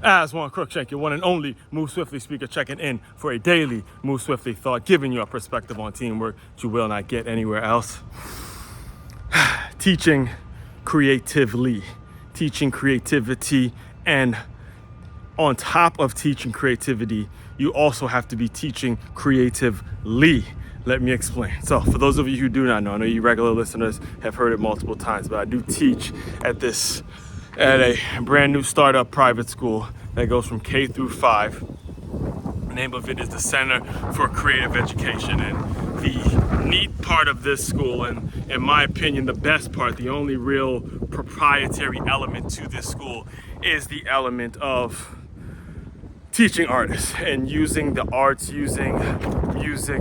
As Juan Crookshank, your one and only Move Swiftly speaker, checking in for a daily Move Swiftly thought, giving you a perspective on teamwork that you will not get anywhere else. Teaching creatively, teaching creativity, and on top of teaching creativity, you also have to be teaching creatively. Let me explain. So for those of you who do not know, I know you regular listeners have heard it multiple times, but I do teach at a brand new startup private school that goes from K through 5. The name of it is the Center for Creative Education. And the neat part of this school, and in my opinion, the best part, the only real proprietary element to this school is the element of teaching artists and using the arts, using music,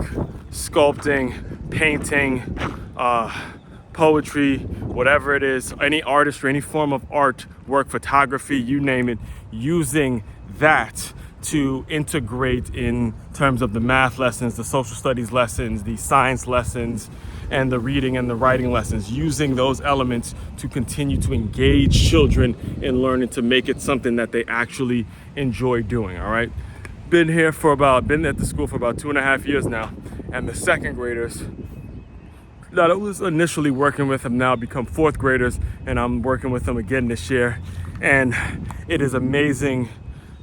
sculpting, painting, poetry, whatever it is, any artistry, any form of art, work, photography, you name it, using that to integrate in terms of the math lessons, the social studies lessons, the science lessons, and the reading and the writing lessons, using those elements to continue to engage children in learning, to make it something that they actually enjoy doing, all right? Been at the school for about 2.5 years now, and the second graders that I was initially working with have now become fourth graders, and I'm working with them again this year. And it is amazing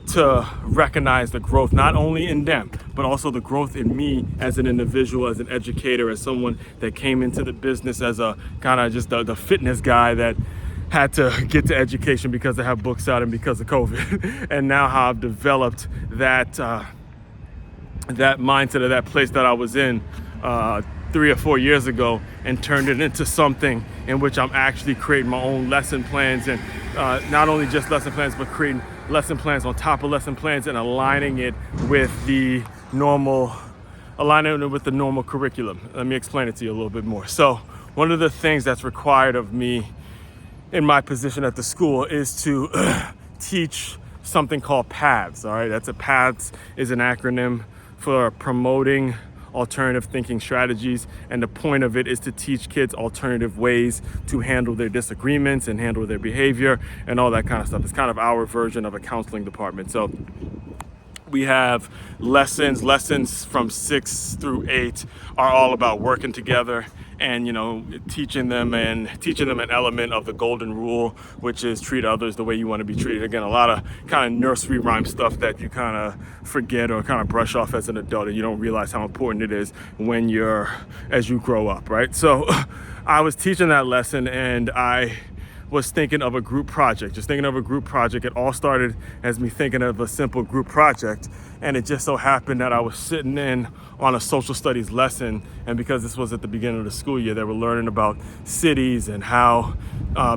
to recognize the growth, not only in them, but also the growth in me as an individual, as an educator, as someone that came into the business as a kind of just the fitness guy that had to get to education because they have books out and because of COVID. And now how I've developed that mindset of that place that I was in 3 or 4 years ago, and turned it into something in which I'm actually creating my own lesson plans, and not only just lesson plans, but creating lesson plans on top of lesson plans and aligning it with the normal curriculum. Let me explain it to you a little bit more. So one of the things that's required of me in my position at the school is to teach something called PATHS. All right, PATHS is an acronym for promoting alternative thinking strategies, and the point of it is to teach kids alternative ways to handle their disagreements and handle their behavior and all that kind of stuff. It's kind of our version of a counseling department. So we have lessons from 6 through 8 are all about working together and, teaching them an element of the golden rule, which is treat others the way you want to be treated. Again, a lot of kind of nursery rhyme stuff that you kind of forget or kind of brush off as an adult, and you don't realize how important it is as you grow up, right? So I was teaching that lesson, and I was thinking of a group project. It all started as me thinking of a simple group project, and it just so happened that I was sitting in on a social studies lesson, and because this was at the beginning of the school year, they were learning about cities and how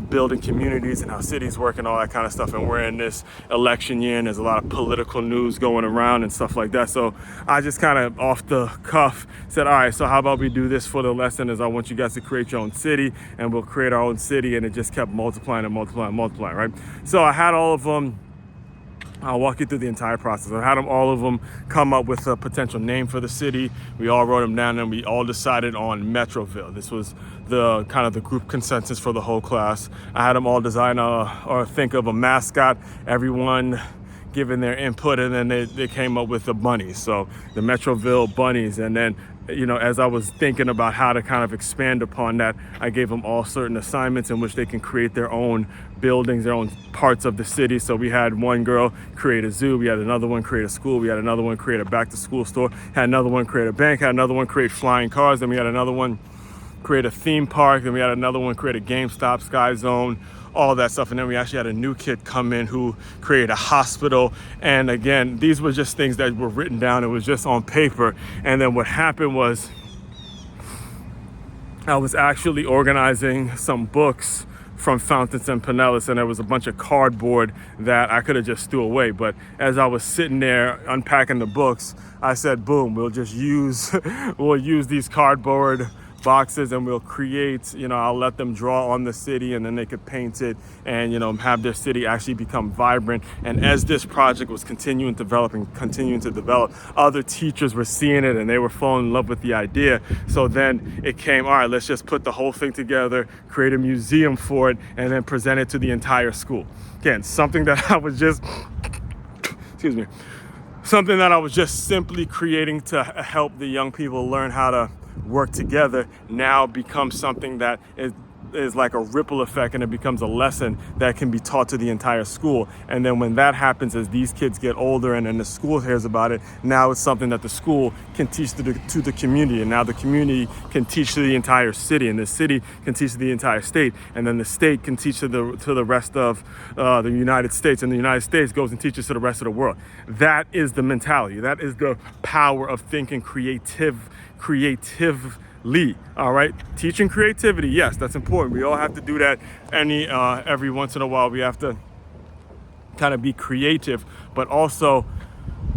building communities and how cities work and all that kind of stuff. And we're in this election year, and there's a lot of political news going around and stuff like that. So I just kind of off the cuff said, all right, so how about we do this for the lesson, is I want you guys to create your own city, and we'll create our own city. And it just kept multiplying, right? So I had all of them. I'll walk you through the entire process. I had all of them come up with a potential name for the city. We all wrote them down, and we all decided on Metroville. This was the kind of the group consensus for the whole class. I had them all design or think of a mascot, everyone giving their input, and then they came up with the bunnies. So the Metroville bunnies. And then, as I was thinking about how to kind of expand upon that, I gave them all certain assignments in which they can create their own buildings, their own parts of the city. So we had one girl create a zoo, we had another one create a school, we had another one create a back to school store, had another one create a bank, had another one create flying cars, then we had another one create a theme park, then we had another one create a GameStop, Sky Zone, all of that stuff. And then we actually had a new kid come in who created a hospital. And again, these were just things that were written down. It was just on paper. And then what happened was I was actually organizing some books from Fountains and Pinellas, and there was a bunch of cardboard that I could have just threw away. But as I was sitting there unpacking the books, I said, boom, we'll use these cardboard boxes, and we'll create, I'll let them draw on the city, and then they could paint it and, have their city actually become vibrant. And as this project was continuing to develop, other teachers were seeing it and they were falling in love with the idea. So then it came, all right, let's just put the whole thing together, create a museum for it, and then present it to the entire school. Again, something that I was just excuse me, something that I was just simply creating to help the young people learn how to work together now becomes something that is like a ripple effect, and it becomes a lesson that can be taught to the entire school. And then when that happens, as these kids get older and then the school hears about it, now it's something that the school can teach to the community, and now the community can teach to the entire city, and the city can teach to the entire state, and then the state can teach to the rest of the United States, and the United States goes and teaches to the rest of the world. That is the mentality. That is the power of thinking creatively. All right, teaching creativity, yes, that's important. We all have to do that every once in a while. We have to kind of be creative, but also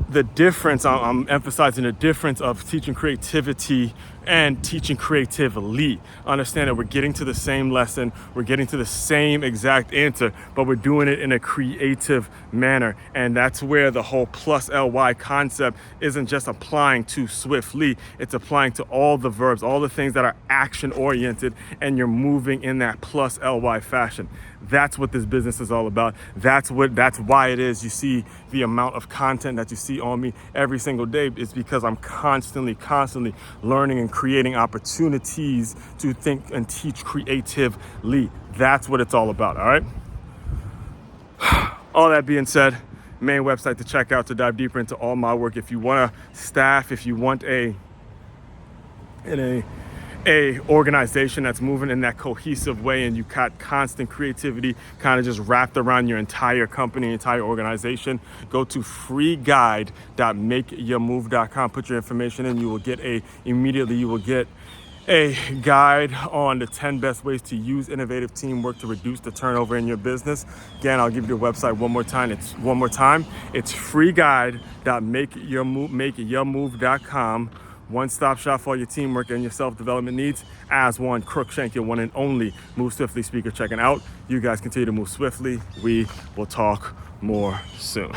the difference, I'm emphasizing the difference of teaching creativity and teaching creatively. Understand that we're getting to the same lesson, we're getting to the same exact answer, but we're doing it in a creative manner. And that's where the whole plus ly concept isn't just applying to swiftly, it's applying to all the verbs, all the things that are action oriented, and you're moving in that plus ly fashion. That's what this business is all about. That's why it is you see the amount of content that you see on me every single day. It's because I'm constantly learning and creating opportunities to think and teach creatively. That's what it's all about, all right? All that being said, main website to check out to dive deeper into all my work. If you want a staff, if you want a organization that's moving in that cohesive way, and you got constant creativity kind of just wrapped around your entire company, entire organization, go to freeguide.makeyourmove.com. Put your information in. You will get a guide on the 10 best ways to use innovative teamwork to reduce the turnover in your business. Again, I'll give you the website one more time. It's freeguide.makeyourmove.com. One-stop shop for all your teamwork and your self-development needs. As one, Crookshank, your one and only Move Swiftly speaker, checking out. You guys continue to move swiftly. We will talk more soon.